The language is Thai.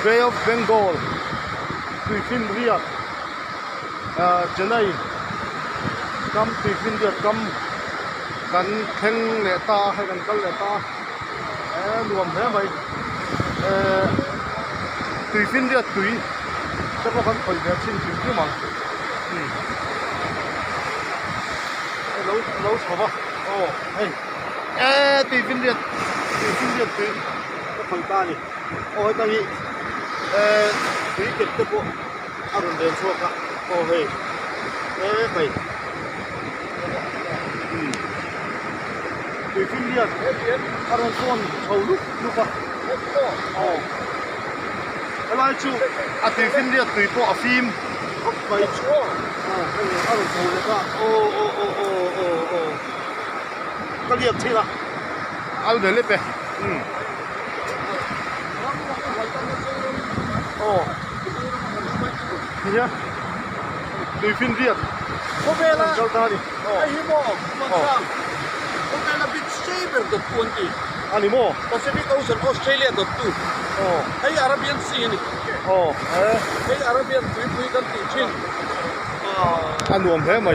Bay of Bengal tùy phim riêng trên đây cam tùy phim riêng camกันแข่งเลตาให้กันกันเลตารวมแค่ไหมตุยฟินเดียตุยจะก็กันคอยแบบชิ้นที่มันเราชอบอ่ะโอ้เฮ้ยตุยฟินเดียตุยก็คอยตานี่โอ้ยตานี่ตุยเก็บตัวอารมณ์เดินโชคอ่ะโอ้เฮ้ยไปตุยฟินเดียอารมณ์ส่วนเขาลุกอ่ะโอ้อะไรชูตุยฟินเดียตุยตัวฟิล์มไปชัวอารมณ์เขาเลยก็โอ้ก็เรียกที่ละเอาเดี๋ยวเล็บไปโอ้เนี่ยตุยฟินเดียโอเคละไอ้ฮิโมมันสร้างWhat kind of big shaver the 20? Animo? Pacific Ocean, Australia the 2. Oh. Hey Arabian Sea ni. Oh. Hey Arabian Sea, we can teach him. อันรวมแท้ไหม